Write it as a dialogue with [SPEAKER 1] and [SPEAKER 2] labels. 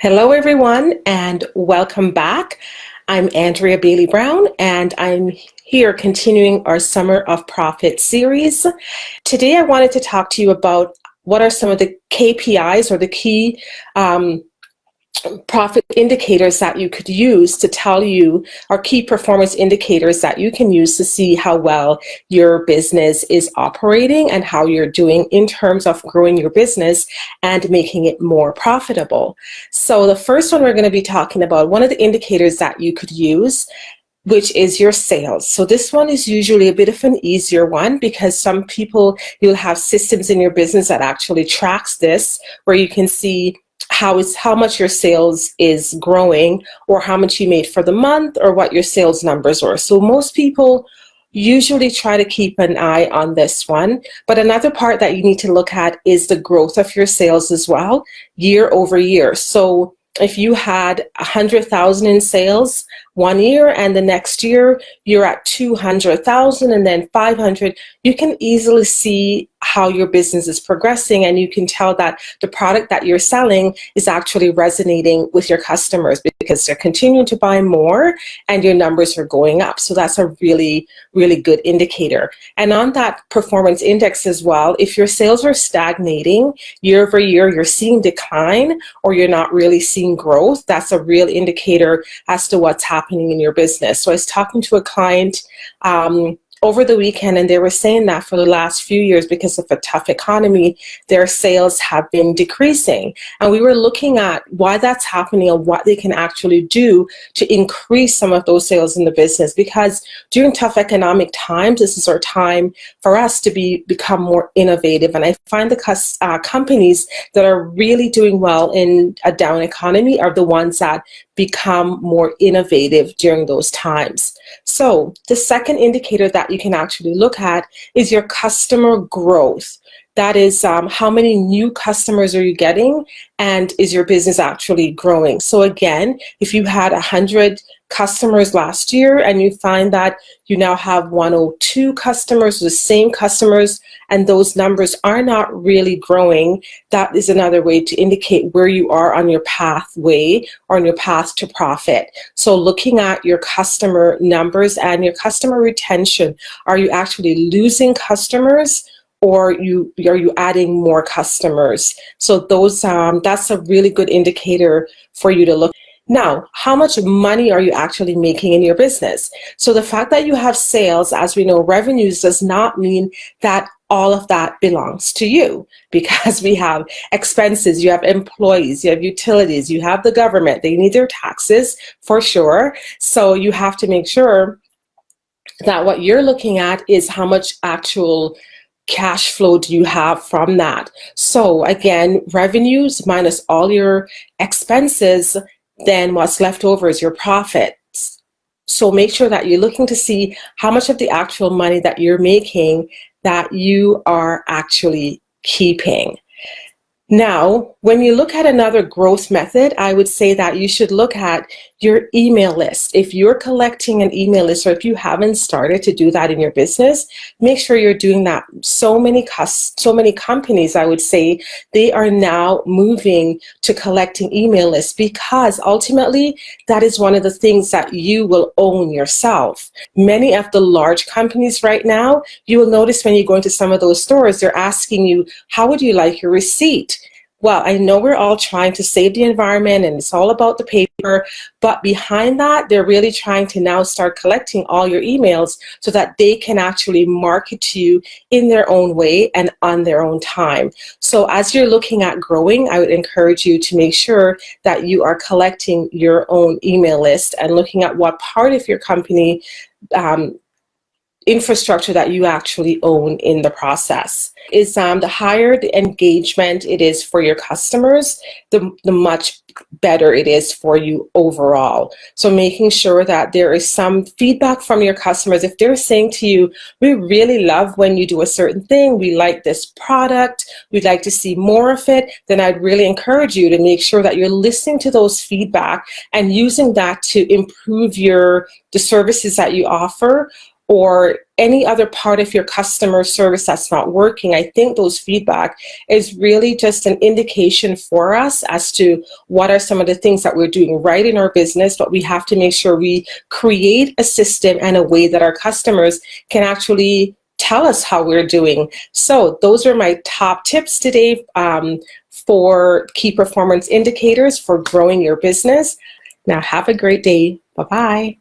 [SPEAKER 1] Hello, everyone, and welcome back. I'm Andrea Bailey-Brown, and I'm here continuing our Summer of Profit series. Today, I wanted to talk to you about what are some of the KPIs or the key profit indicators that you could use to tell you, or key performance indicators that you can use to see how well your business is operating and how you're doing in terms of growing your business and making it more profitable. So the first one we're going to be talking about, one of the indicators that you could use, which is your sales. So this one is usually a bit of an easier one because some people, you'll have systems in your business that actually tracks this, where you can see how much your sales is growing, or how much you made for the month, or what your sales numbers were. So most people usually try to keep an eye on this one. But another part that you need to look at is the growth of your sales as well, year over year. So if you had 100,000 in sales one year and the next year you're at 200,000 and then 500, you can easily see how your business is progressing, and you can tell that the product that you're selling is actually resonating with your customers because they're continuing to buy more and your numbers are going up. So that's a really, really good indicator. And on that performance index as well, if your sales are stagnating year over year, you're seeing decline, or you're not really seeing growth, that's a real indicator as to what's happening in your business. So I was talking to a client over the weekend, and they were saying that for the last few years, because of a tough economy, their sales have been decreasing. And we were looking at why that's happening and what they can actually do to increase some of those sales in the business. Because during tough economic times, this is our time for us to become more innovative. And I find the companies that are really doing well in a down economy are the ones that become more innovative during those times. So the second indicator that you can actually look at is your customer growth. That is how many new customers are you getting, and is your business actually growing? So again, if you had 100 customers last year and you find that you now have 102 customers, the same customers, and those numbers are not really growing, that is another way to indicate where you are on your pathway or on your path to profit. So looking at your customer numbers and your customer retention, are you actually losing customers, or are you adding more customers? So those that's a really good indicator for you to look. Now, how much money are you actually making in your business? So the fact that you have sales, as we know, revenues, does not mean that all of that belongs to you, because we have expenses, you have employees, you have utilities, you have the government, they need their taxes for sure. So you have to make sure that what you're looking at is how much actual cash flow do you have from that. So again, revenues minus all your expenses, then what's left over is your profits. So make sure that you're looking to see how much of the actual money that you're making that you are actually keeping. Now, when you look at another growth method, I would say that you should look at your email list. If you're collecting an email list, or if you haven't started to do that in your business, make sure you're doing that. So many companies, I would say, they are now moving to collecting email lists, because ultimately that is one of the things that you will own yourself. Many of the large companies right now, you will notice when you go into some of those stores, they're asking you, how would you like your receipt? Well, I know we're all trying to save the environment and it's all about the paper, but behind that, they're really trying to now start collecting all your emails so that they can actually market to you in their own way and on their own time. So as you're looking at growing, I would encourage you to make sure that you are collecting your own email list and looking at what part of your company infrastructure that you actually own in the process. Is the higher the engagement it is for your customers, the much better it is for you overall. So making sure that there is some feedback from your customers. If they're saying to you, we really love when you do a certain thing, we like this product, we'd like to see more of it, then I'd really encourage you to make sure that you're listening to those feedback and using that to improve the services that you offer, or any other part of your customer service that's not working, I think those feedback is really just an indication for us as to what are some of the things that we're doing right in our business, but we have to make sure we create a system and a way that our customers can actually tell us how we're doing. So those are my top tips today for key performance indicators for growing your business. Now have a great day. Bye-bye.